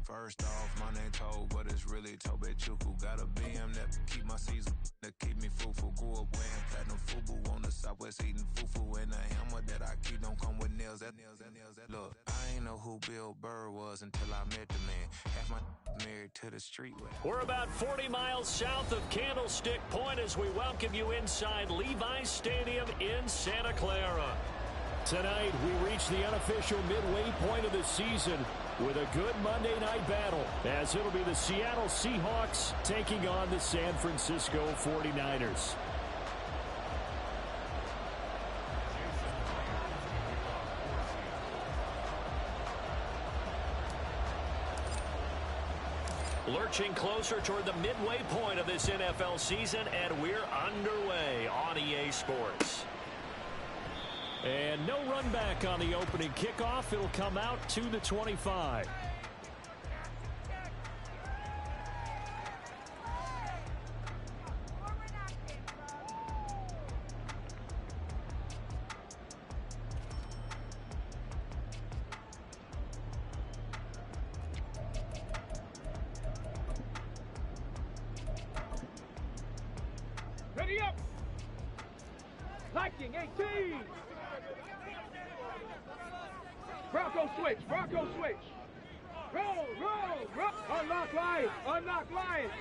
First off, my name Toad, but it's really Tobe Chuku. Got a BM that keep my season, that keep me fruitful. Grew up wearing platinum FUBU on the Southwest eating fufu. And the hammer that I keep don't come with nails. Look, I ain't know who Bill Burr was until I met the man. Half my married to the street. We're about 40 miles south of Candlestick Point as we welcome you inside Levi's Stadium in Santa Clara. Tonight, we reach the unofficial midway point of the season with a good Monday night battle, as it'll be the Seattle Seahawks taking on the San Francisco 49ers. Lurching closer toward the midway point of this NFL season, and we're underway on EA Sports. And no run back on the opening kickoff. It'll come out to the 25. Ready up! Liking 18! Bronco switch, Bronco switch. Roll, roll, roll. Unlock Lions, unlock Lions.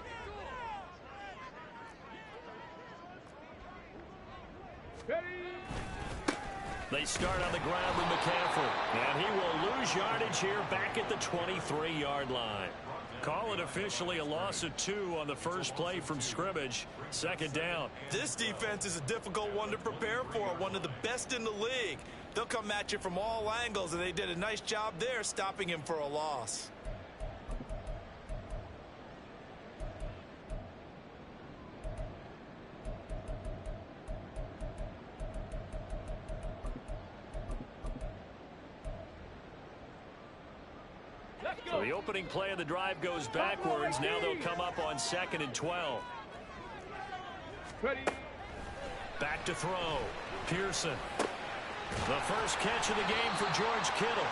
Ready. They start on the ground with McCaffrey, and he will lose yardage here back at the 23-yard line. Call it officially a loss of 2 on the first play from scrimmage. Second down. This defense is a difficult one to prepare for, one of the best in the league. They'll come at you from all angles, and they did a nice job there stopping him for a loss. So the opening play of the drive goes backwards. Now they'll come up on 2nd and 12. Ready. Back to throw. Pearson. The first catch of the game for George Kittle.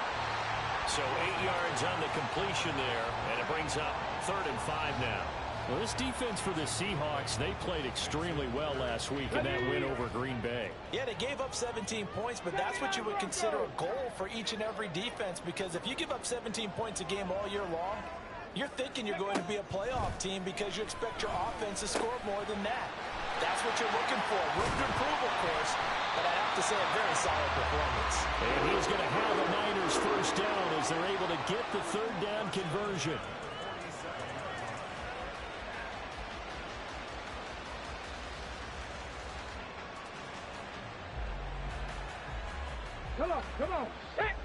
So 8 yards on the completion there, and it brings up 3rd and 5 now. Well, this defense for the Seahawks, they played extremely well last week in that win over Green Bay. Yeah, they gave up 17 points, but that's what you would consider a goal for each and every defense, because if you give up 17 points a game all year long, you're thinking you're going to be a playoff team because you expect your offense to score more than that. That's what you're looking for. Room to improve, of course, but I have to say a very solid performance. And he's going to have the Niners first down as they're able to get the 3rd down conversion. Come on, set!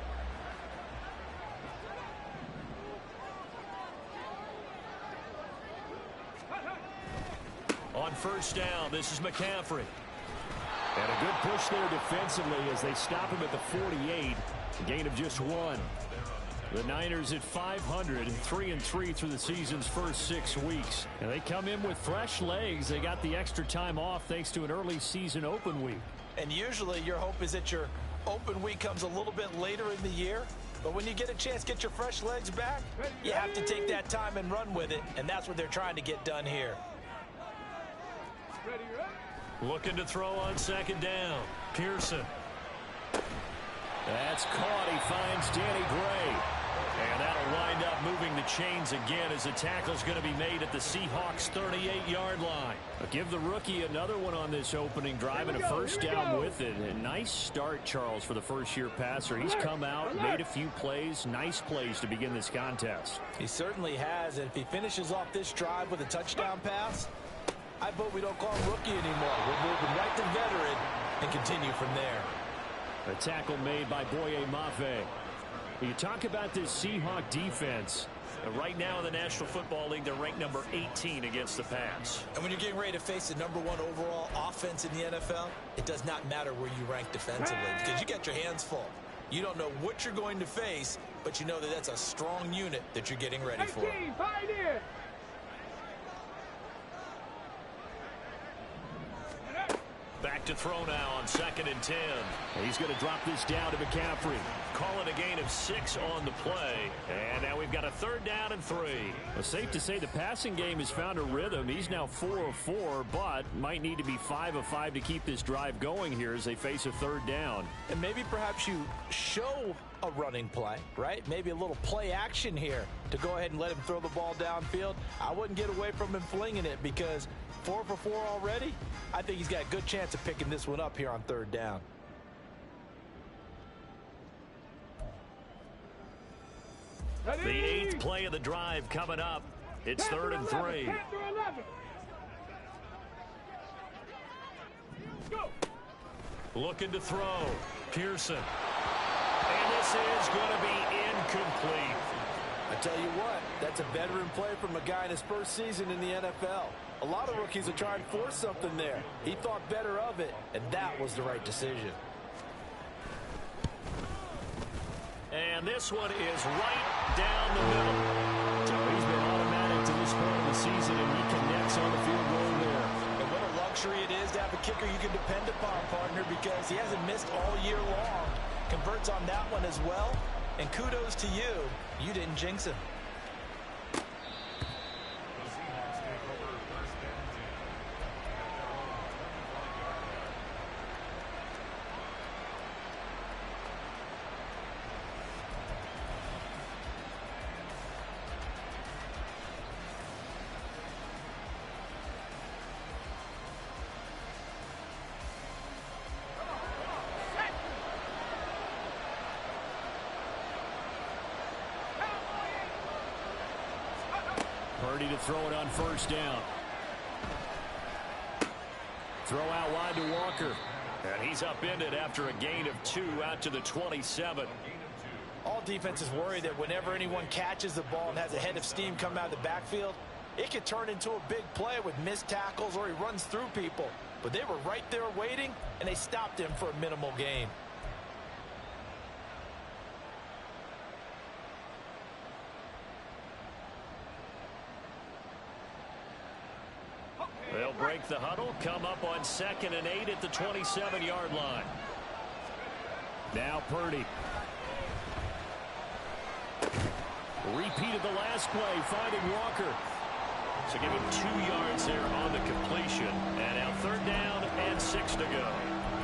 On first down, this is McCaffrey. And a good push there defensively as they stop him at the 48. A gain of just 1. The Niners at 500, 3-3 through the season's first 6 weeks. And they come in with fresh legs. They got the extra time off thanks to an early season open week. And usually your hope is that your open week comes a little bit later in the year. But when you get a chance to get your fresh legs back, you have to take that time and run with it. And that's what they're trying to get done here. Looking to throw on 2nd down. Pearson. That's caught. He finds Danny Gray. And that'll wind up moving the chains again as the tackle's going to be made at the Seahawks' 38-yard line. But give the rookie another one on this opening drive and a first down with it. A nice start, Charles, for the first-year passer. He's come out, made a few plays, nice plays to begin this contest. He certainly has, and if he finishes off this drive with a touchdown pass, I vote we don't call him rookie anymore. We'll move him right to veteran and continue from there. A tackle made by Boye Mafe. You talk about this Seahawk defense. Right now in the National Football League, they're ranked number 18 against the pass. And when you're getting ready to face the number 1 overall offense in the NFL, it does not matter where you rank defensively because you got your hands full. You don't know what you're going to face, but you know that that's a strong unit that you're getting ready for. Back to throw now on 2nd and 10. He's going to drop this down to McCaffrey. Call it a gain of 6 on the play. And now we've got a 3rd down and 3. Well, safe to say the passing game has found a rhythm. He's now 4 of 4, but might need to be 5 of 5 to keep this drive going here as they face a 3rd down. And maybe perhaps you show a running play, right? Maybe a little play action here to go ahead and let him throw the ball downfield. I wouldn't get away from him flinging it because 4 for 4 already. I think he's got a good chance of picking this one up here on 3rd down. The 8th play of the drive coming up. It's 3rd and 3. Looking to throw. Pearson. And this is going to be incomplete. I tell you what, that's a veteran play from a guy in his first season in the NFL. A lot of rookies are trying to force something there. He thought better of it, and that was the right decision. And this one is right down the middle. So he's been automatic to this point of the season, and he connects on the field goal there. And what a luxury it is to have a kicker you can depend upon, partner, because he hasn't missed all year long. Converts on that one as well. And kudos to you. You didn't jinx him. Purdy to throw it on 1st down. Throw out wide to Walker. And he's upended after a gain of 2 out to the 27. All defenses worry that whenever anyone catches the ball and has a head of steam coming out of the backfield, it could turn into a big play with missed tackles or he runs through people. But they were right there waiting, and they stopped him for a minimal gain. They'll break the huddle, come up on 2nd and 8 at the 27-yard line. Now Purdy. Repeat of the last play, finding Walker. So give him 2 yards there on the completion. And now 3rd down and 6 to go.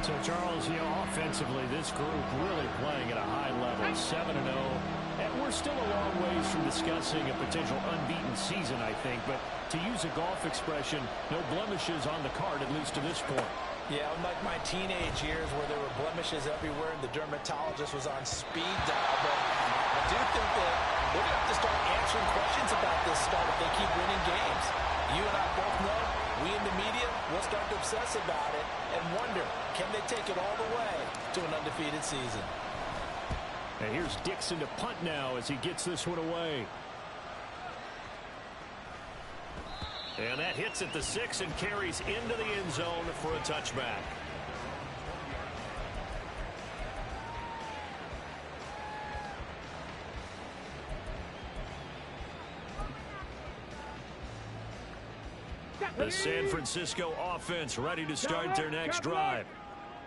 So, Charles, you know, offensively, this group really playing at a high level, 7-0. And we're still a long ways from discussing a potential unbeaten season, I think. But to use a golf expression, no blemishes on the card, at least to this point. Yeah, unlike my teenage years where there were blemishes everywhere and the dermatologist was on speed dial. But I do think that they're going to have to start answering questions about this start if they keep winning games. You and I both know, we in the media will start to obsess about it and wonder, can they take it all the way to an undefeated season? And here's Dixon to punt now as he gets this one away. And that hits at the 6 and carries into the end zone for a touchback. The San Francisco offense ready to start their next drive.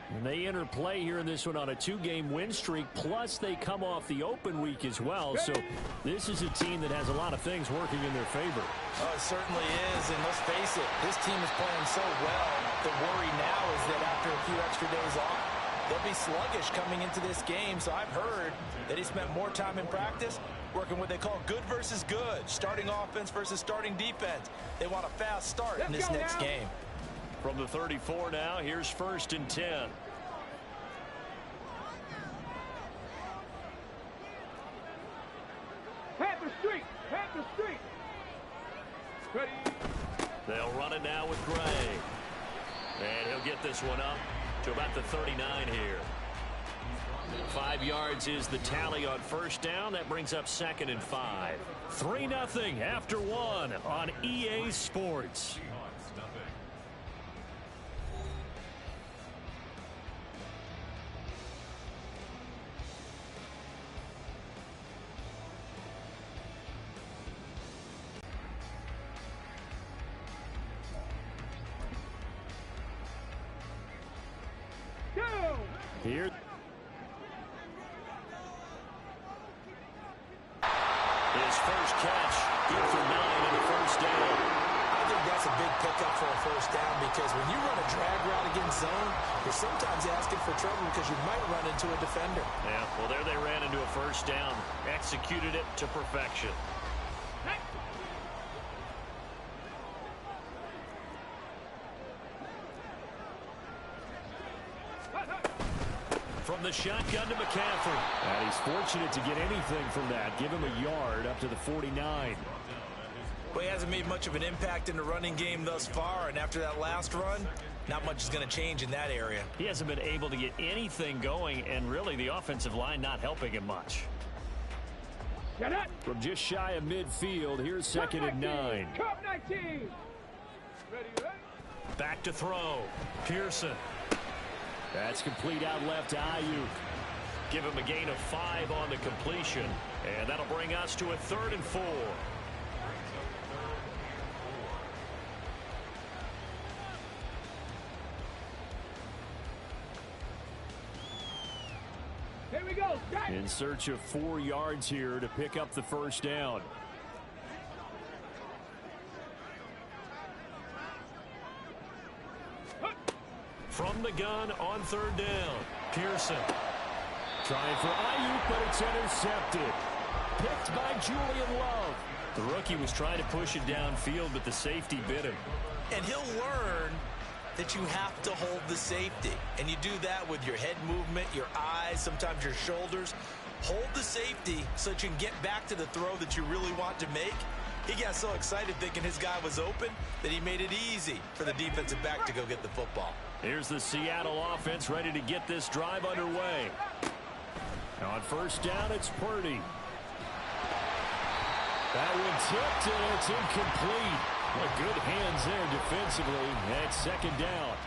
And they enter play here in this one on a 2-game win streak, plus they come off the open week as well. So this is a team that has a lot of things working in their favor. Oh, it certainly is, and let's face it, this team is playing so well. The worry now is that after a few extra days off, they'll be sluggish coming into this game. So I've heard that he spent more time in practice working what they call good versus good, starting offense versus starting defense. They want a fast start in this next game. From the 34 now, here's 1st and 10. Panther Street! Panther Street! Ready? They'll run it now with Gray. And he'll get this one up to about the 39 here. 5 yards is the tally on 1st down. That brings up 2nd and 5. 3-0 after 1 on EA Sports. Here. His first catch, good for 9 in the first down. I think that's a big pickup for a first down because when you run a drag route against zone, you're sometimes asking for trouble because you might run into a defender. Yeah, well, there they ran into a first down. Executed it to perfection. From the shotgun to McCaffrey. And he's fortunate to get anything from that. Give him a yard up to the 49. Well, he hasn't made much of an impact in the running game thus far, and after that last run, not much is going to change in that area. He hasn't been able to get anything going, and really the offensive line not helping him much. From just shy of midfield, here's second and 9. Cup 19. Ready? Back to throw. Pearson. That's complete out left to Ayuk. Give him a gain of 5 on the completion, and that'll bring us to a 3rd and 4. Here we go. In search of 4 yards here to pick up the first down. From the gun on 3rd down. Pearson. Trying for Ayuk, but it's intercepted. Picked by Julian Love. The rookie was trying to push it downfield, but the safety bit him. And he'll learn that you have to hold the safety. And you do that with your head movement, your eyes, sometimes your shoulders. Hold the safety so that you can get back to the throw that you really want to make. He got so excited thinking his guy was open that he made it easy for the defensive back to go get the football. Here's the Seattle offense ready to get this drive underway. On first down, it's Purdy. That one tipped, and it's incomplete. Well, good hands there defensively. And second down.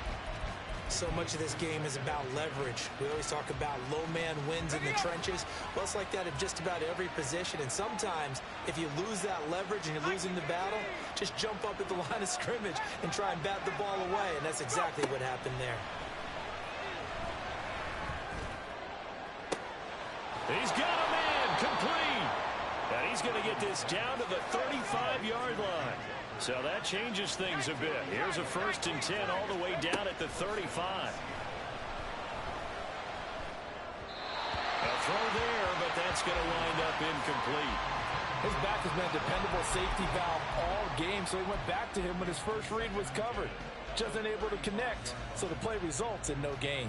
So much of this game is about leverage. We always talk about low man wins in the trenches. Well, it's like that at just about every position. And sometimes, if you lose that leverage and you're losing the battle, just jump up at the line of scrimmage and try and bat the ball away. And that's exactly what happened there. He's got a man complete. And he's going to get this down to the 35-yard line. So that changes things a bit. Here's a 1st and 10 all the way down at the 35. A throw there, but that's going to wind up incomplete. His back has been a dependable safety valve all game, so he went back to him when his first read was covered. Just unable to connect, so the play results in no gain.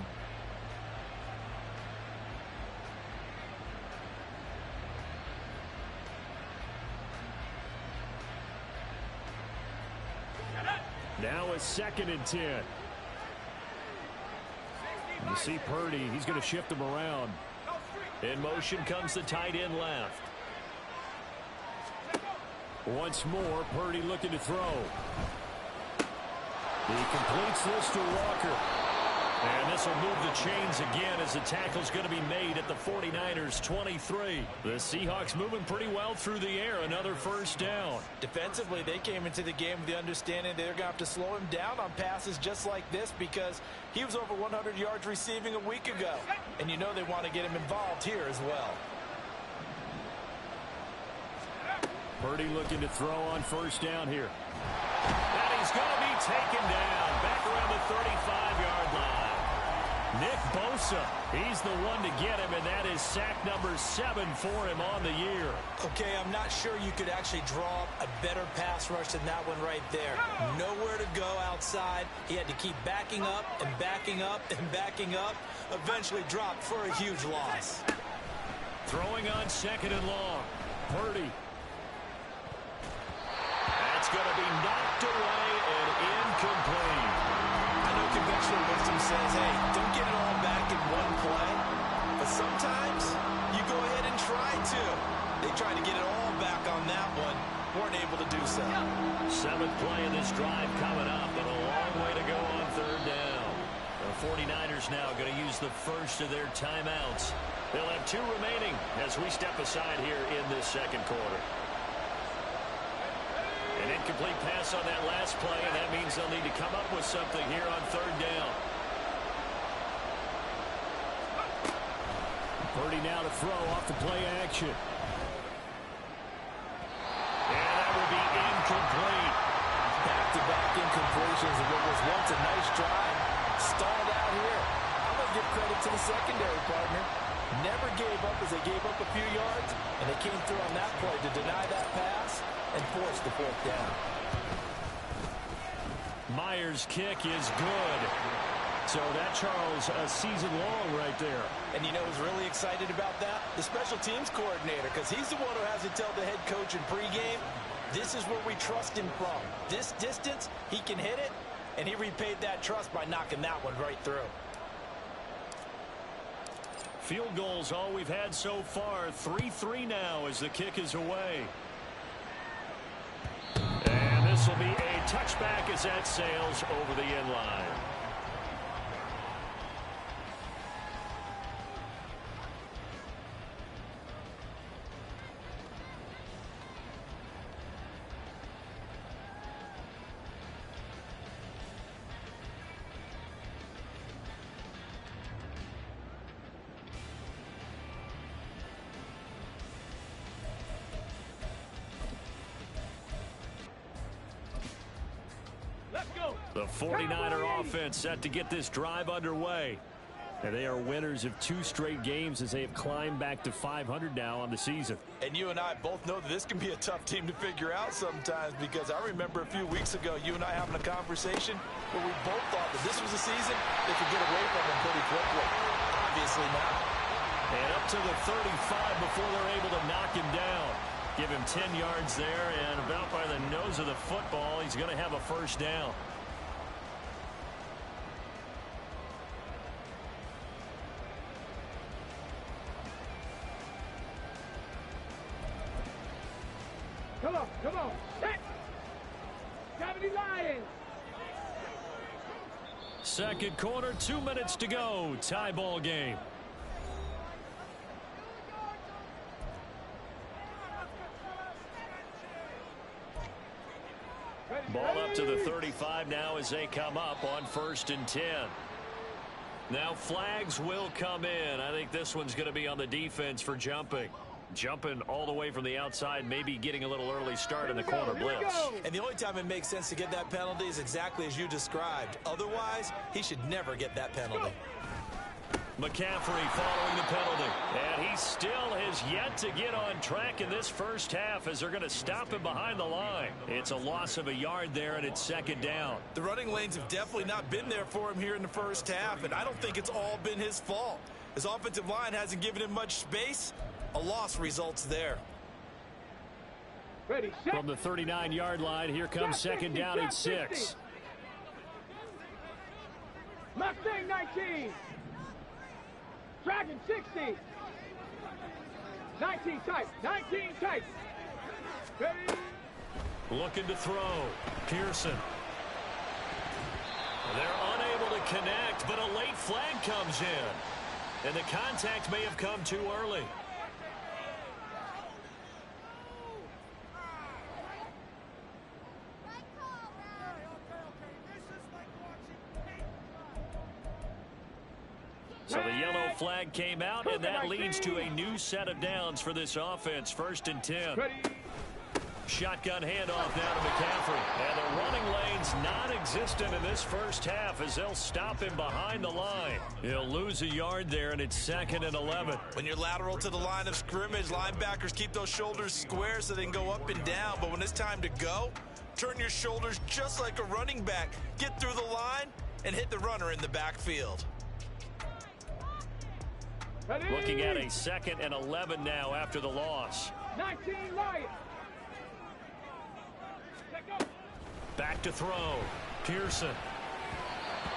Now a 2nd and 10. You see Purdy, he's going to shift him around. In motion comes the tight end left. Once more, Purdy looking to throw. He completes this to Walker. And this will move the chains again as the tackle's going to be made at the 49ers 23. The Seahawks moving pretty well through the air. Another first down. Defensively, they came into the game with the understanding they're going to have to slow him down on passes just like this because he was over 100 yards receiving a week ago. And you know they want to get him involved here as well. Purdy looking to throw on first down here. And he's going to be taken down back around the 35-yard line. Nick Bosa, he's the one to get him, and that is sack number 7 for him on the year. Okay, I'm not sure you could actually draw up a better pass rush than that one right there. Nowhere to go outside. He had to keep backing up and backing up and backing up. Eventually dropped for a huge loss. Throwing on 2nd and long. Purdy. That's going to be knocked away and incomplete. I know conventional wisdom says, hey, don't get it all back in one play. But sometimes you go ahead and try to. They tried to get it all back on that one. Weren't able to do so. 7th play of this drive coming up, and a long way to go on 3rd down. The 49ers now going to use the first of their timeouts. They'll have 2 remaining as we step aside here in this 2nd quarter. An incomplete pass on that last play, and that means they'll need to come up with something here on 3rd down. Purdy now to throw off the play action. And that will be incomplete. Back-to-back incompletions of what was once a nice drive. Stalled out here. I'm going to give credit to the secondary, partner. Never gave up as they gave up a few yards, and they came through on that play to deny that pass and force the fourth down. Myers' kick is good. So that, Charles, a season long right there. And you know who's really excited about that? The special teams coordinator, because he's the one who has to tell the head coach in pregame, this is where we trust him from. This distance, he can hit it, and he repaid that trust by knocking that one right through. Field goals all we've had so far. 3-3 now as the kick is away. And this will be a touchback as that sails over the end line. The 49er offense set to get this drive underway. And they are winners of 2 straight games as they have climbed back to 500 now on the season. And you and I both know that this can be a tough team to figure out sometimes, because I remember a few weeks ago you and I having a conversation where we both thought that this was a season they could get away from them pretty quickly. Obviously not. And up to the 35 before they're able to knock him down. Give him 10 yards there, and about by the nose of the football, he's going to have a first down. Come on, set! 70 Lions! Second quarter, 2 minutes to go. Tie ball game. Ball up to the 35 now as they come up on 1st and 10. Now flags will come in. I think this one's going to be on the defense for jumping. Jumping all the way from the outside, maybe getting a little early start in the corner blitz. And the only time it makes sense to get that penalty is exactly as you described. Otherwise, he should never get that penalty. McCaffrey following the penalty. And he still has yet to get on track in this first half as they're going to stop him behind the line. It's a loss of a yard there, and it's 2nd down. The running lanes have definitely not been there for him here in the first half, and I don't think it's all been his fault. His offensive line hasn't given him much space. A loss results there. Ready, set. From the 39-yard line, here comes 2nd down and 6. Mustang 19. Dragon 60. 19 tight. 19 tight. Ready. Looking to throw. Pearson. They're unable to connect, but a late flag comes in. And the contact may have come too early. So the yellow flag came out, and that leads to a new set of downs for this offense. 1st and 10. Shotgun handoff now to McCaffrey. And the running lane's non-existent in this first half as they'll stop him behind the line. He'll lose a yard there, and it's 2nd and 11. When you're lateral to the line of scrimmage, linebackers keep those shoulders square so they can go up and down. But when it's time to go, turn your shoulders just like a running back. Get through the line and hit the runner in the backfield. Looking at a 2nd and 11 now after the loss. 19 Lions. Back to throw. Pearson.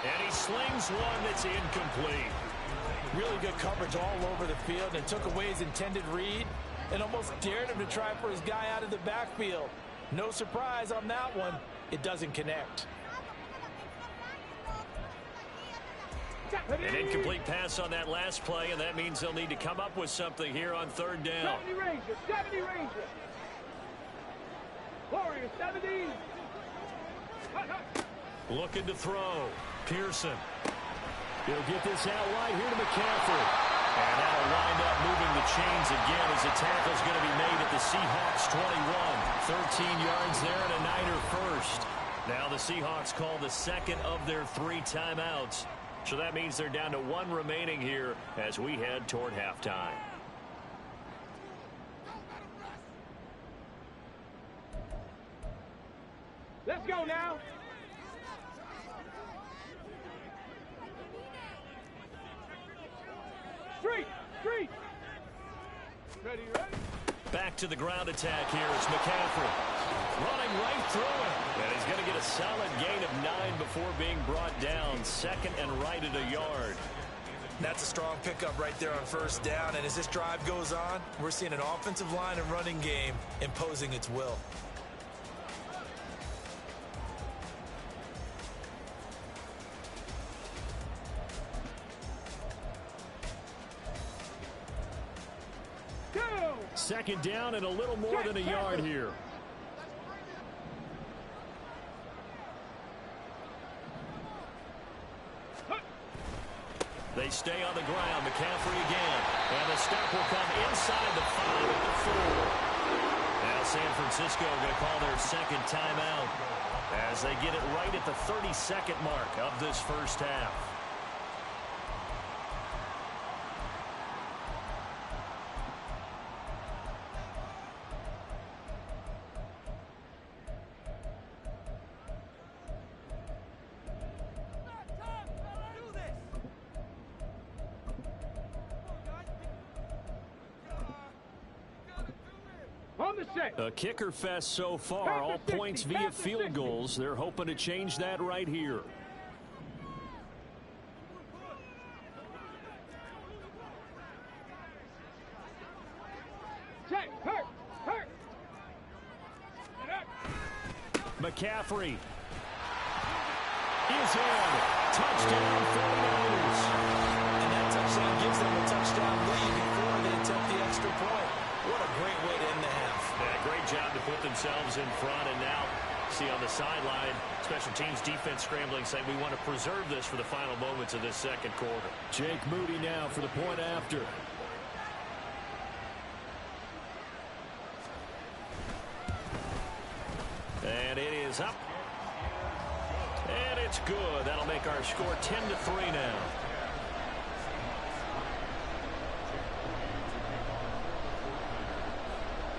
And he slings one that's incomplete. Really good coverage all over the field, and took away his intended read and almost dared him to try for his guy out of the backfield. No surprise on that one. It doesn't connect. An incomplete pass on that last play, and that means they'll need to come up with something here on 3rd down. 70 Rangers, 70 Rangers. Warriors, 70. Looking to throw. Pearson. He'll get this out wide here to McCaffrey. And that'll wind up moving the chains again as the tackle's going to be made at the Seahawks 21. 13 yards there and a Niner first. Now the Seahawks call the second of their 3 timeouts. So that means they're down to 1 remaining here as we head toward halftime. Let's go now. Street. Ready. Back to the ground attack here. It's McCaffrey running right through it. And he's going to get a solid gain of 9 before being brought down. Second and right at a yard. That's a strong pickup right there on first down. And as this drive goes on, we're seeing an offensive line and running game imposing its will. Second down and a little more than a yard here. They stay on the ground. McCaffrey again. And the stop will come inside the 5 at the 4. Now San Francisco going to call their second timeout as they get it right at the 32nd mark of this first half. A kicker fest so far, all points via field goals. They're hoping to change that right here. McCaffrey is in. Touchdown 49ers. And that touchdown gives them a touchdown lead before they attempt the extra point. What a great way to end the half. Yeah, great job to put themselves in front. And now, see on the sideline, special teams defense scrambling, saying we want to preserve this for the final moments of this second quarter. Jake Moody now for the point after. And it is up. And it's good. That'll make our score 10-3 now.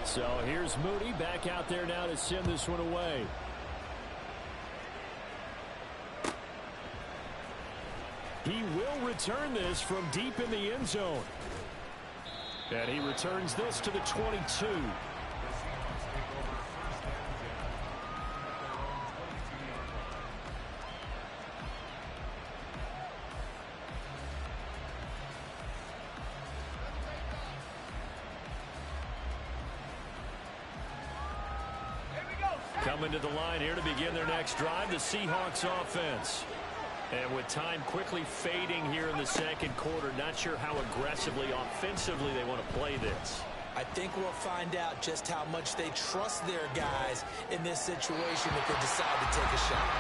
So here's Moody back out there now to send this one away. He will return this from deep in the end zone. And he returns this to the 22. Coming to the line here to begin their next drive, the Seahawks offense. And with time quickly fading here in the second quarter, not sure how aggressively, offensively they want to play this. I think we'll find out just how much they trust their guys in this situation if they decide to take a shot.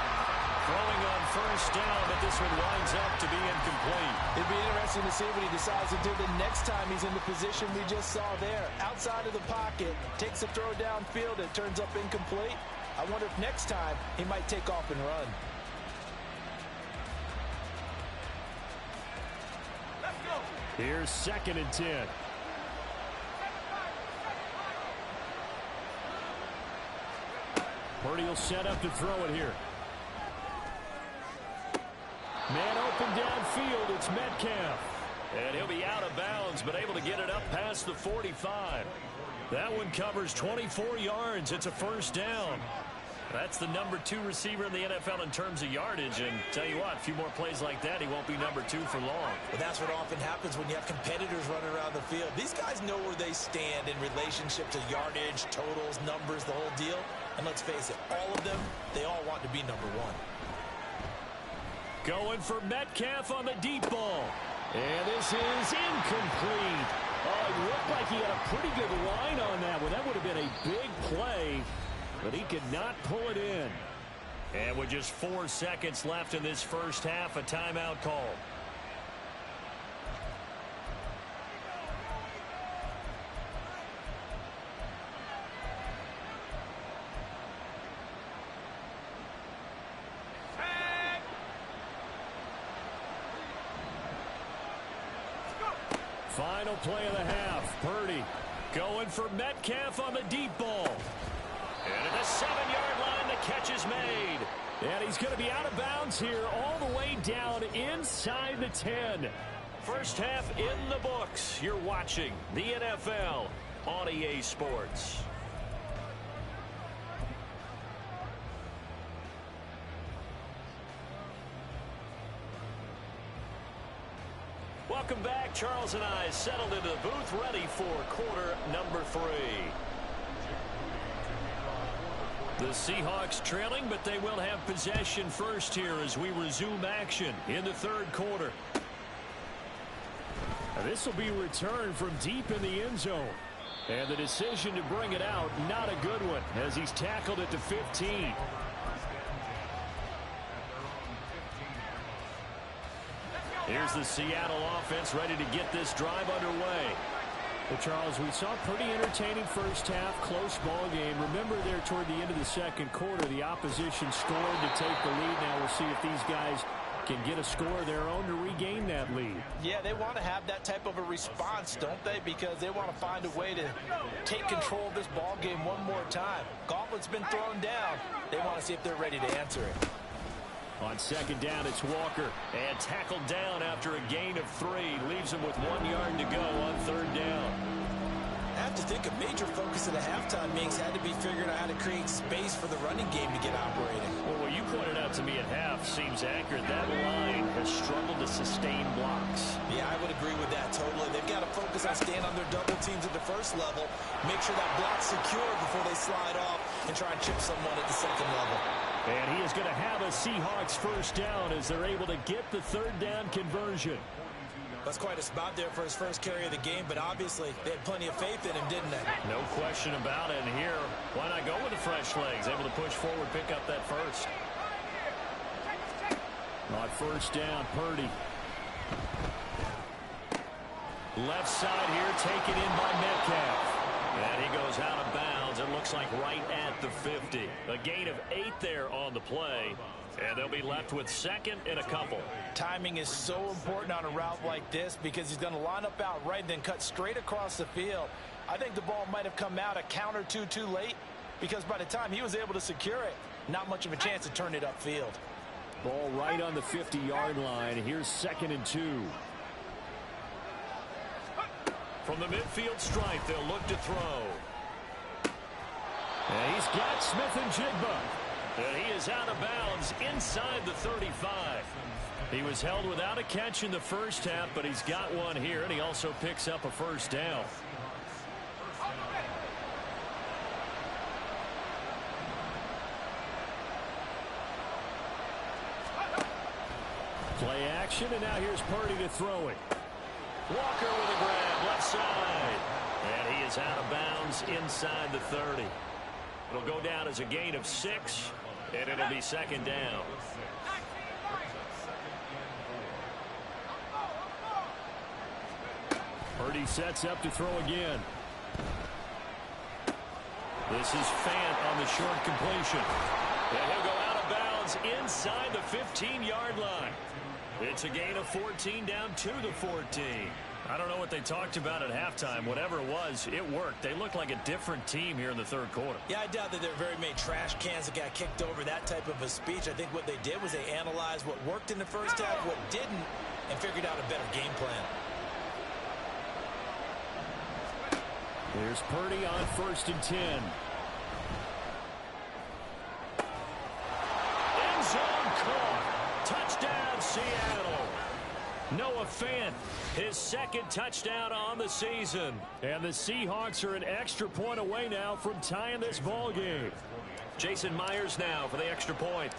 Throwing on first down, but this one winds up to be incomplete. It'd be interesting to see what he decides to do the next time he's in the position we just saw there. Outside of the pocket, takes a throw downfield, it turns up incomplete. I wonder if next time he might take off and run. Let's go. Here's 2nd and 10. Purdy will set up to throw it here. Man open downfield. It's Metcalf. And he'll be out of bounds, but able to get it up past the 45. That one covers 24 yards. It's a first down. That's the number 2 receiver in the NFL in terms of yardage. And tell you what, a few more plays like that, he won't be number 2 for long. Well, that's what often happens when you have competitors running around the field. These guys know where they stand in relationship to yardage, totals, numbers, the whole deal. And let's face it, all of them, they all want to be number 1. Going for Metcalf on the deep ball. And this is incomplete. Oh, it looked like he had a pretty good line on that one. That would have been a big play, but he could not pull it in. And with just 4 seconds left in this first half, a timeout call. Final play of the half. Purdy going for Metcalf on the deep ball. And at the 7-yard line, the catch is made. And he's going to be out of bounds here all the way down inside the 10. First half in the books. You're watching the NFL on EA Sports. Welcome back. Charles and I settled into the booth, ready for quarter number 3. The Seahawks trailing, but they will have possession first here as we resume action in the third quarter. Now this will be returned from deep in the end zone. And the decision to bring it out, not a good one, as he's tackled at the 15. Here's the Seattle offense ready to get this drive underway. Well, Charles, we saw a pretty entertaining first half, close ball game. Remember there toward the end of the second quarter, the opposition scored to take the lead. Now we'll see if these guys can get a score of their own to regain that lead. Yeah, they want to have that type of a response, don't they? Because they want to find a way to take control of this ball game one more time. Gauntlet's been thrown down. They want to see if they're ready to answer it. On second down, it's Walker. And tackled down after a gain of 3. Leaves him with 1 yard to go on third down. I have to think a major focus of the halftime meetings had to be figuring out how to create space for the running game to get operating. Well, what you pointed out to me at half seems accurate. That line has struggled to sustain blocks. Yeah, I would agree with that totally. They've got to focus on staying on their double teams at the first level, make sure that block's secure before they slide off and try and chip someone at the second level. And he is going to have a Seahawks first down as they're able to get the third down conversion. That's quite a spot there for his first carry of the game, but obviously they had plenty of faith in him, didn't they? No question about it. And here, why not go with the fresh legs? Able to push forward, pick up that first. On first down, Purdy. Left side here, taken in by Metcalf. And he goes out of bounds. It looks like right at the 50. A gain of 8 there on the play. And they'll be left with second and a couple. Timing is so important on a route like this because he's going to line up out right and then cut straight across the field. I think the ball might have come out a count or two too late because by the time he was able to secure it, not much of a chance to turn it upfield. Ball right on the 50-yard line. Here's second and 2. From the midfield stripe, they'll look to throw. And he's got Smith and Jigba. And he is out of bounds inside the 35. He was held without a catch in the first half, but he's got one here, and he also picks up a first down. Play action, and now here's Purdy to throw it. Walker with a grab, left side. And he is out of bounds inside the 30. It'll go down as a gain of 6, and it'll be second down. Purdy sets up to throw again. This is Fant on the short completion. And he'll go out of bounds inside the 15-yard line. It's a gain of 14 down to the 14. I don't know what they talked about at halftime. Whatever it was, it worked. They looked like a different team here in the third quarter. Yeah, I doubt that there are very many trash cans that got kicked over, that type of a speech. I think what they did was they analyzed what worked in the first half, what didn't, and figured out a better game plan. Here's Purdy on first and 10. End zone caught. Touchdown, Seattle. Noah Fant, his second touchdown on the season. And the Seahawks are an extra point away now from tying this ball game. Jason Myers now for the extra point.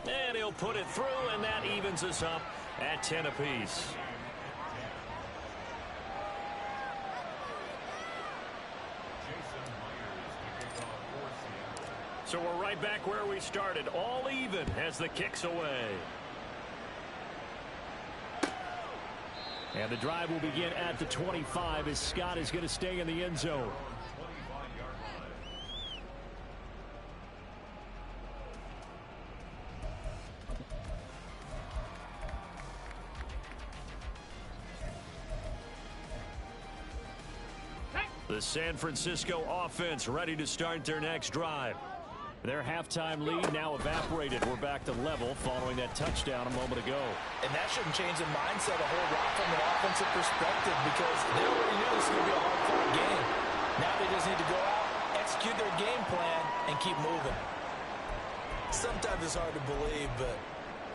And he'll put it through, and that evens us up at 10 apiece. So we're right back where we started, all even as the kick's away. And the drive will begin at the 25 as Scott is going to stay in the end zone. The San Francisco offense ready to start their next drive. Their halftime lead now evaporated. We're back to level following that touchdown a moment ago. And that shouldn't change the mindset a whole lot from an offensive perspective because they already knew this was going to be a hard-fought game. Now they just need to go out, execute their game plan, and keep moving. Sometimes it's hard to believe, but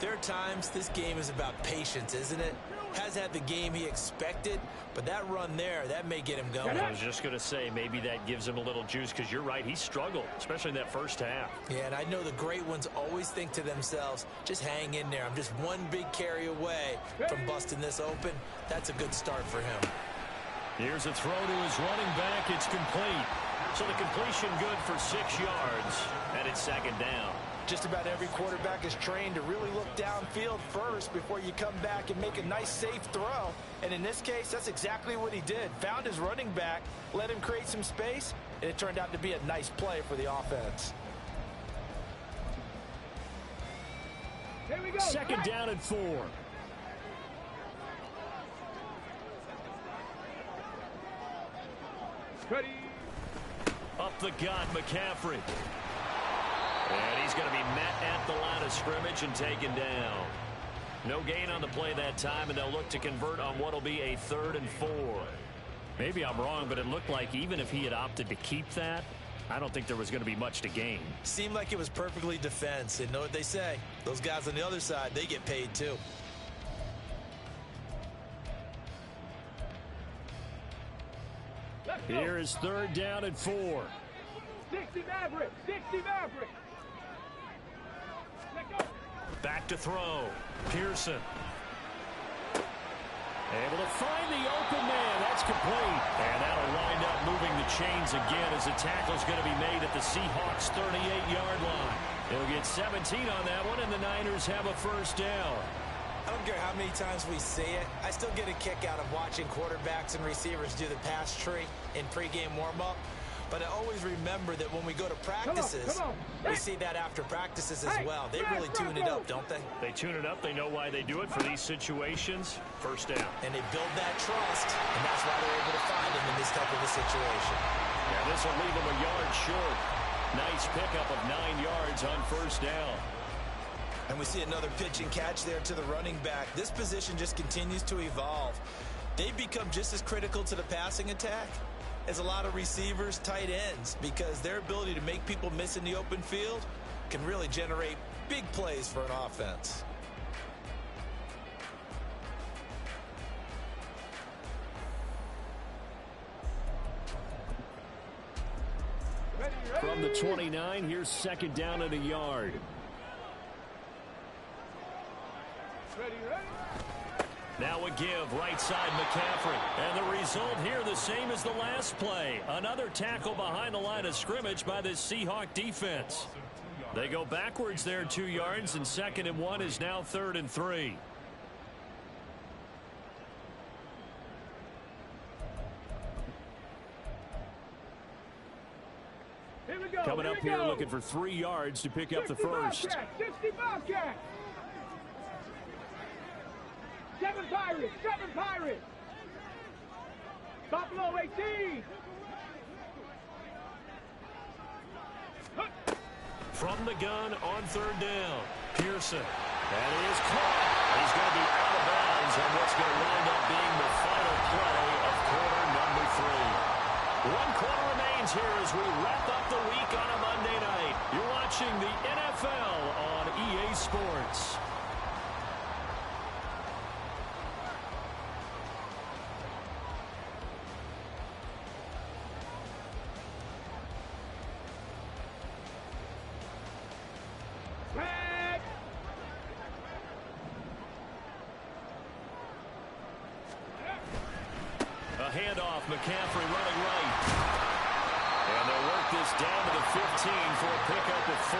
there are times this game is about patience, isn't it? Has had the game he expected, but that run there, that may get him going. I was just going to say, maybe that gives him a little juice because you're right, he struggled, especially in that first half. Yeah, and I know the great ones always think to themselves, just hang in there. I'm just one big carry away from busting this open. That's a good start for him. Here's a throw to his running back. It's complete. So the completion good for 6 yards, and it's second down. Just about every quarterback is trained to really look downfield first before you come back and make a nice, safe throw. And in this case, that's exactly what he did. Found his running back, let him create some space, and it turned out to be a nice play for the offense. Here we go. Second down and 4. Ready. Up the gut, McCaffrey. And he's going to be met at the line of scrimmage and taken down. No gain on the play that time, and they'll look to convert on what will be a 3rd and 4. Maybe I'm wrong, but it looked like even if he had opted to keep that, I don't think there was going to be much to gain. Seemed like it was perfectly defense. And know what they say? Those guys on the other side, they get paid too. Here is 3rd down and 4. 60 Maverick. 60 Maverick. Let go. Back to throw. Pearson. Able to find the open man. That's complete. And that'll wind up moving the chains again as the tackle's going to be made at the Seahawks' 38-yard line. They'll get 17 on that one, and the Niners have a first down. I don't care how many times we see it. I still get a kick out of watching quarterbacks and receivers do the pass tree in pregame warm-up. But I always remember that when we go to practices, we see that after practices as well. They really tune it up, don't they? They tune it up. They know why they do it for these situations. First down. And they build that trust, and that's why they're able to find him in this type of a situation. Yeah, this will leave him a yard short. Nice pickup of 9 yards on first down. And we see another pitch and catch there to the running back. This position just continues to evolve. They become just as critical to the passing attack as a lot of receivers, tight ends, because their ability to make people miss in the open field can really generate big plays for an offense. From the 29, here's 2nd down and a yard. Ready, ready. Now a give, right side McCaffrey. And the result here the same as the last play. Another tackle behind the line of scrimmage by this Seahawk defense. They go backwards there 2 yards, and 2nd and 1 is now 3rd and 3. Here we go. Coming up here looking for 3 yards to pick up the first. 60 Bobcats. 7 Pirates. 7 Pirates. Buffalo 18. From the gun on 3rd down. Pearson. That is caught. He's going to be out of bounds on what's going to wind up being the final play of quarter number 3. 1 quarter remains here as we wrap up the week on a Monday night. You're watching the NFL on EA Sports. Handoff, McCaffrey running right. And they'll work this down to the 15 for a pickup of 4.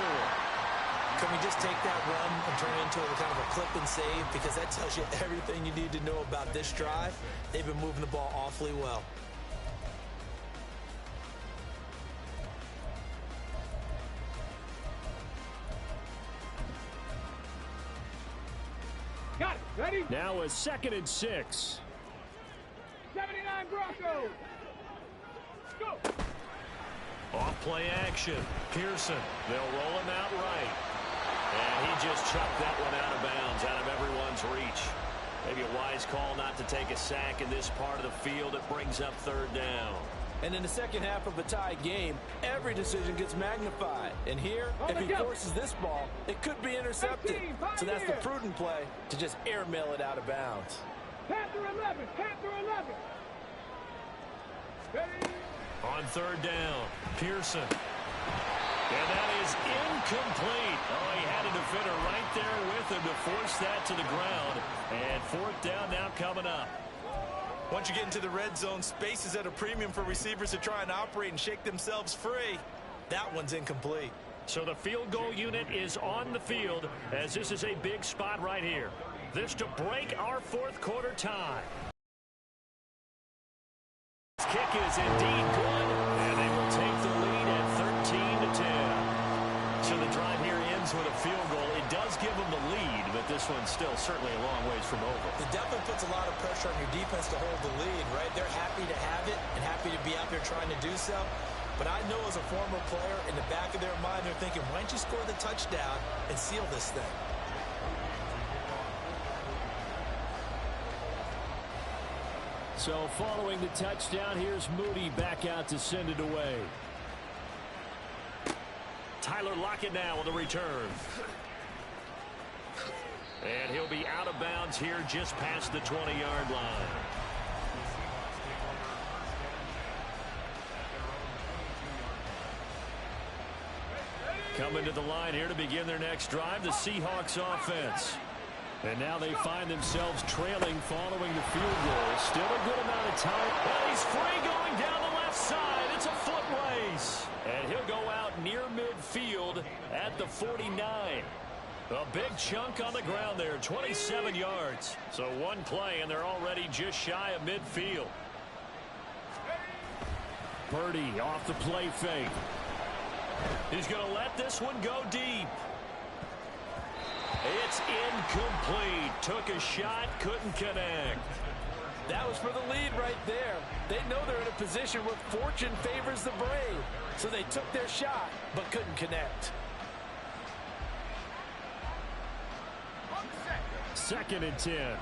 Can we just take that run and turn it into a kind of a clip and save? Because that tells you everything you need to know about this drive. They've been moving the ball awfully well. Got it. Ready? Now a 2nd and 6. 79 Broncos. Off play action. Pearson. They'll roll him out right. And he just chucked that one out of bounds, out of everyone's reach. Maybe a wise call not to take a sack in this part of the field. It brings up third down. And in the second half of a tied game, every decision gets magnified. And here, if he forces this ball, it could be intercepted. So that's the prudent play to just airmail it out of bounds. Panther 11, Panther 11. Ready? On third down, Pearson. And that is incomplete. Oh, he had a defender right there with him to force that to the ground. And fourth down now coming up. Once you get into the red zone, space is at a premium for receivers to try and operate and shake themselves free. That one's incomplete. So the field goal unit is on the field as this is a big spot right here. This to break our fourth quarter tie. This kick is indeed good, and they will take the lead at 13-10. So the drive here ends with a field goal. It does give them the lead, but this one's still certainly a long ways from over. It definitely puts a lot of pressure on your defense to hold the lead, right? They're happy to have it and happy to be out there trying to do so. But I know as a former player, in the back of their mind, they're thinking, why don't you score the touchdown and seal this thing? So following the touchdown, here's Moody back out to send it away. Tyler Lockett now on the return. And he'll be out of bounds here just past the 20-yard line. Coming to the line here to begin their next drive, the Seahawks offense. And now they find themselves trailing following the field goal. Still a good amount of time. And he's free going down the left side. It's a foot race. And he'll go out near midfield at the 49. A big chunk on the ground there, 27 yards. So one play, and they're already just shy of midfield. Purdy off the play fake. He's going to let this one go deep. It's incomplete. Took a shot, couldn't connect. That was for the lead right there. They know they're in a position where fortune favors the brave. So they took their shot, but couldn't connect. Second and 10.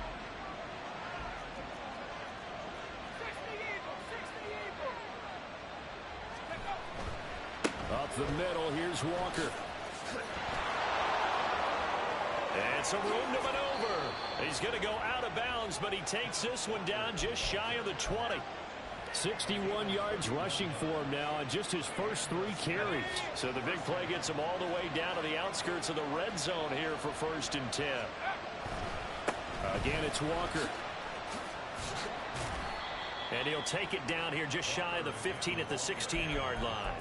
Up the middle, here's Walker. And some room to maneuver. He's going to go out of bounds, but he takes this one down just shy of the 20. 61 yards rushing for him now on just his first 3 carries. So the big play gets him all the way down to the outskirts of the red zone here for first and 10. Again, it's Walker. And he'll take it down here just shy of the 15 at the 16-yard line.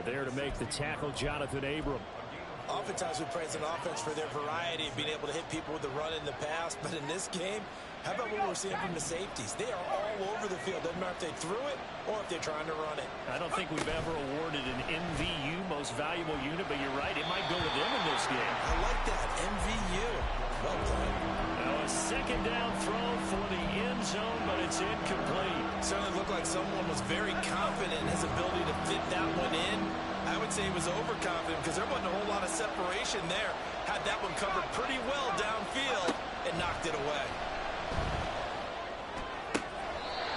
There to make the tackle, Jonathan Abram. Oftentimes we praise an offense for their variety of being able to hit people with the run in the pass. But in this game, how about what we're seeing from the safeties? They are all over the field. Doesn't matter if they threw it or if they're trying to run it. I don't think we've ever awarded an MVU, most valuable unit, but you're right. It might go to them in this game. I like that, MVU. Well done. Now a second down throw for the end zone, but it's incomplete. Certainly looked like someone was very confident in his ability to fit that one in. I would say he was overconfident because there wasn't a whole lot of separation there. Had that one covered pretty well downfield and knocked it away.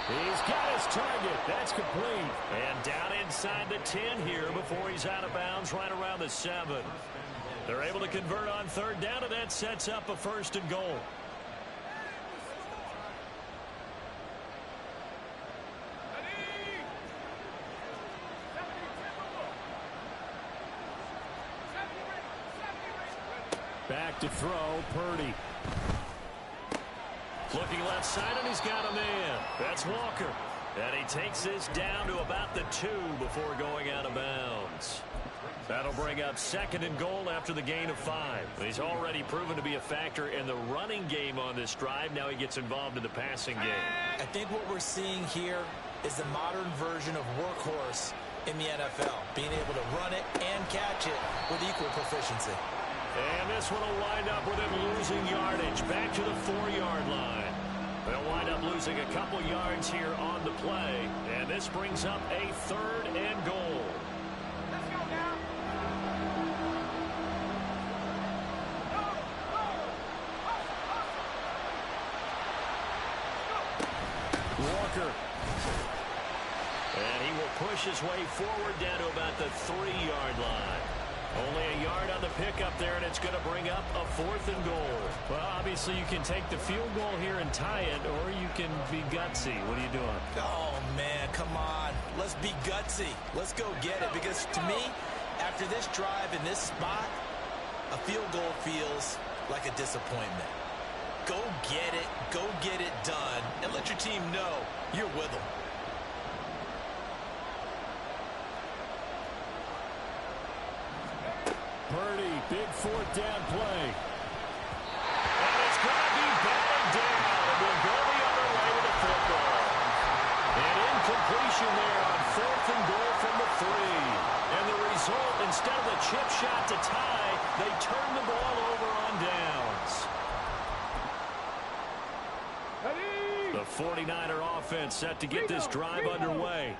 He's got his target. That's complete. And down inside the 10 here before he's out of bounds right around the 7. They're able to convert on third down, and that sets up a first and goal. Back to throw, Purdy. Looking left side, and he's got a man. That's Walker. And he takes this down to about the 2 before going out of bounds. That'll bring up second and goal after the gain of 5. He's already proven to be a factor in the running game on this drive. Now he gets involved in the passing game. I think what we're seeing here is the modern version of workhorse in the NFL, being able to run it and catch it with equal proficiency. And this one will wind up with him losing yardage back to the 4-yard line. They'll wind up losing a couple yards here on the play. And this brings up a third and goal. Walker. And he will push his way forward down to about the 3-yard line. Only a yard on the pickup there, and it's going to bring up a 4th and goal. Well, obviously you can take the field goal here and tie it, or you can be gutsy. What are you doing? Oh, man, come on. Let's be gutsy. Let's go get it, because to me, after this drive in this spot, a field goal feels like a disappointment. Go get it done, and let your team know you're with them. Purdy, big 4th down play. And it's going to be batted down. And we'll go the other way with the football. An incompletion there on 4th and goal from the 3. And the result, instead of the chip shot to tie, they turn the ball over on downs. The 49er offense set to get this drive underway.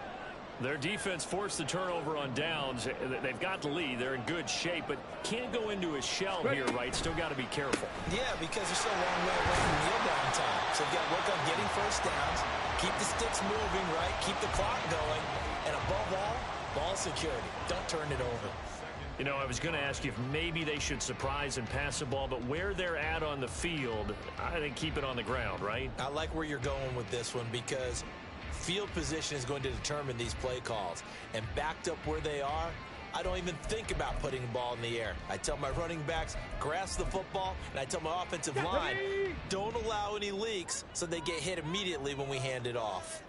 Their defense forced the turnover on downs. They've got the lead. They're in good shape, but can't go into a shell here, right? Still got to be careful. Yeah, because they're so long way away from kneel down time. So you've got to work on getting first downs, keep the sticks moving, right? Keep the clock going. And above all, ball security. Don't turn it over. You know, I was going to ask you if maybe they should surprise and pass the ball, but where they're at on the field, I think keep it on the ground, right? I like where you're going with this one, because field position is going to determine these play calls. And backed up where they are, I don't even think about putting the ball in the air. I tell my running backs, grasp the football, and I tell my offensive line, don't allow any leaks so they get hit immediately when we hand it off.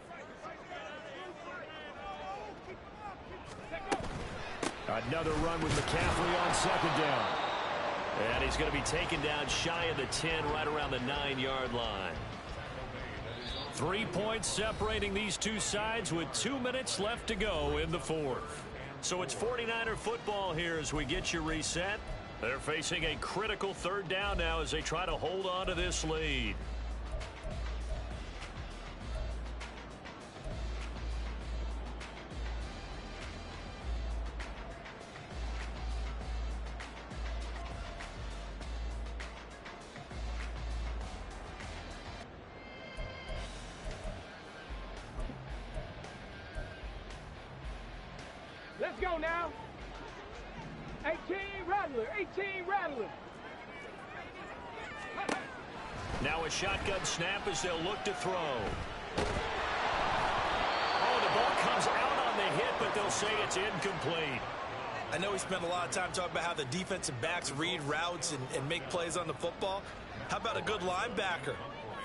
Another run with McCaffrey on 2nd down. And he's going to be taken down shy of the 10, right around the 9-yard line. 3 points separating these two sides with 2 minutes left to go in the 4th. So it's 49er football here as we get you reset. They're facing a critical 3rd down now as they try to hold on to this lead. Let's go now. 18 Rattler, 18 Rattler. Now a shotgun snap as they'll look to throw. Oh, the ball comes out on the hit, but they'll say it's incomplete. I know we spent a lot of time talking about how the defensive backs read routes and make plays on the football. How about a good linebacker?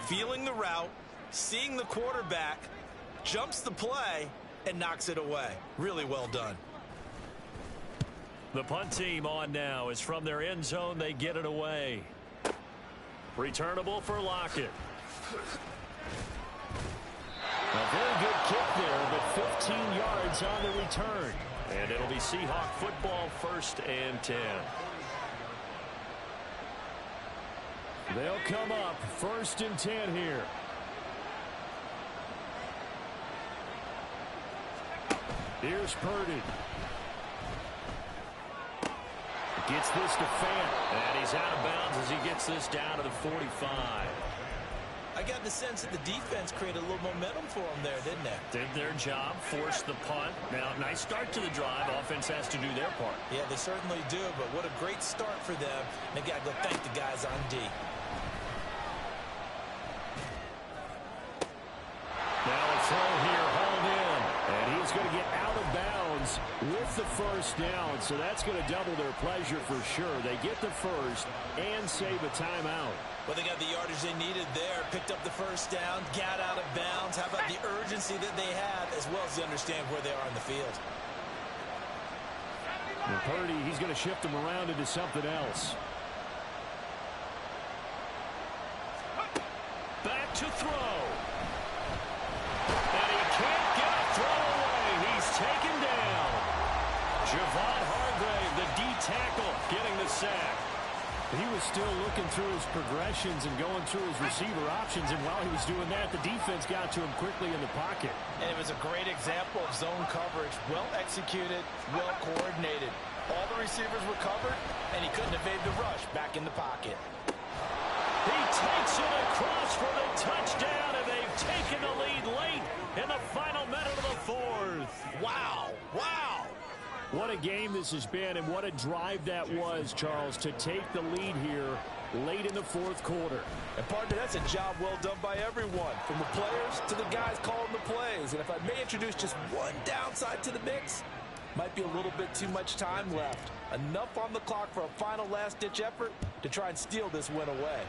Feeling the route, seeing the quarterback, jumps the play, and knocks it away. Really well done. The punt team on now is from their end zone. They get it away. Returnable for Lockett. A very good kick there, but 15 yards on the return. And it'll be Seahawk football, 1st and 10. They'll come up 1st and 10 here. Here's Purdy. Gets this to Fant. And he's out of bounds as he gets this down to the 45. I got the sense that the defense created a little momentum for them there, didn't they? Did their job, forced the punt. Now, nice start to the drive. Offense has to do their part. Yeah, they certainly do, but what a great start for them. They got to go thank the guys on D. Now a throw here, hauled in. And he's going to get out of bounds with the 1st down. So that's going to double their pleasure for sure. They get the 1st and save a timeout. Well, they got the yardage they needed there, picked up the 1st down, got out of bounds. How about the urgency that they had, as well as they understand where they are in the field? And Purdy, he's going to shift them around into something else. Back to throw. And he can't get a throw away. He's taken down. Javon Hargrave, the D tackle, getting the sack. He was still looking through his progressions and going through his receiver options, and while he was doing that, the defense got to him quickly in the pocket. And it was a great example of zone coverage. Well executed, well coordinated. All the receivers were covered, and he couldn't evade the rush back in the pocket. He takes it across for the touchdown, and they've taking the lead late in the final minute of the fourth. Wow. Wow. What a game this has been, and what a drive that was, Charles, to take the lead here late in the fourth quarter. And partner, that's a job well done by everyone, from the players to the guys calling the plays. And if I may introduce just one downside to the mix, might be a little bit too much time left. Enough on the clock for a final last-ditch effort to try and steal this win away.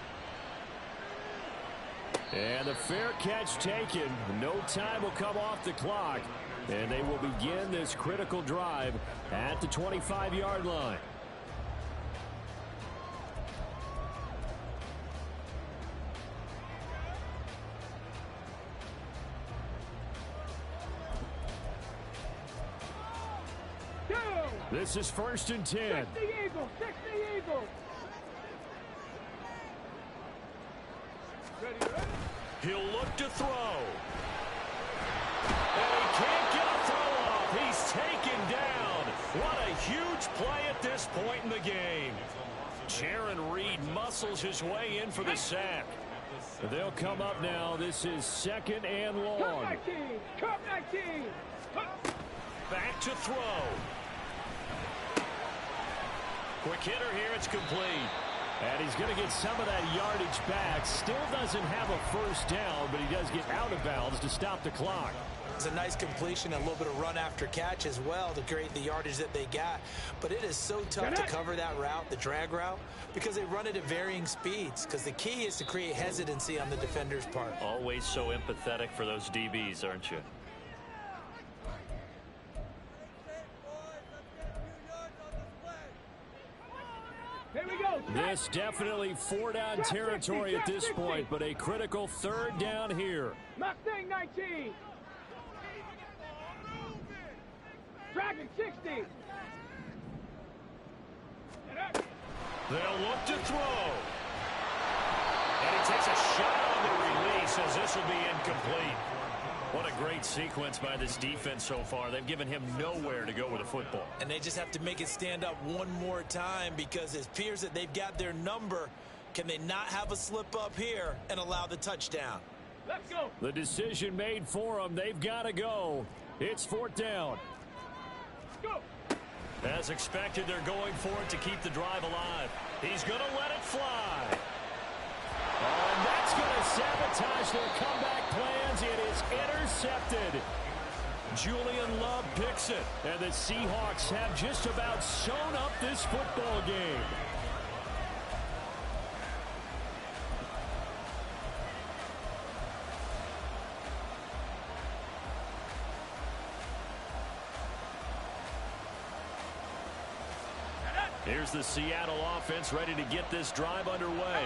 And the fair catch taken. No time will come off the clock. And they will begin this critical drive at the 25-yard line. This is 1st and 10. 60 Eagles, 60 Eagles. Ready? He'll look to throw. And he can't get a throw off. He's taken down. What a huge play at this point in the game. Jaron Reed muscles his way in for the sack. They'll come up now. This is 2nd and long. Come 19. Come 19. Back to throw. Quick hitter here. It's complete. And he's going to get some of that yardage back. Still doesn't have a first down, but he does get out of bounds to stop the clock. It's a nice completion and a little bit of run after catch as well to create the yardage that they got. But it is so tough to cover that route, the drag route, because they run it at varying speeds. Because the key is to create hesitancy on the defender's part. Always so empathetic for those DBs, aren't you? Here we go. This definitely 4-down territory at this point, but a critical 3rd down here. Mustang 19. Dragon 60. They'll look to throw. And he takes a shot on the release as this will be incomplete. What a great sequence by this defense so far. They've given him nowhere to go with the football. And they just have to make it stand up one more time because it appears that they've got their number. Can they not have a slip up here and allow the touchdown? Let's go. The decision made for them. They've got to go. It's 4th down. Go. As expected, they're going for it to keep the drive alive. He's going to let it fly. And that's going to sabotage their comeback plans. It is intercepted. Julian Love picks it. And the Seahawks have just about sewn up this football game. Here's the Seattle offense ready to get this drive underway.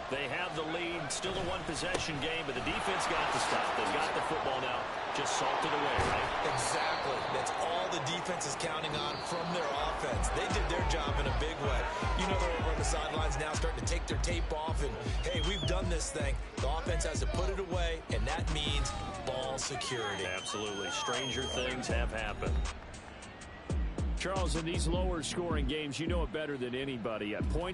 They have the lead, still a one-possession game, but the defense got the stop. They've got the football now, just salted away, right? Exactly. That's all the defense is counting on from their offense. They did their job in a big way. You know they're over on the sidelines now starting to take their tape off, and, hey, we've done this thing. The offense has to put it away, and that means ball security. Absolutely. Stranger things have happened. Charles, in these lower-scoring games, you know it better than anybody. At points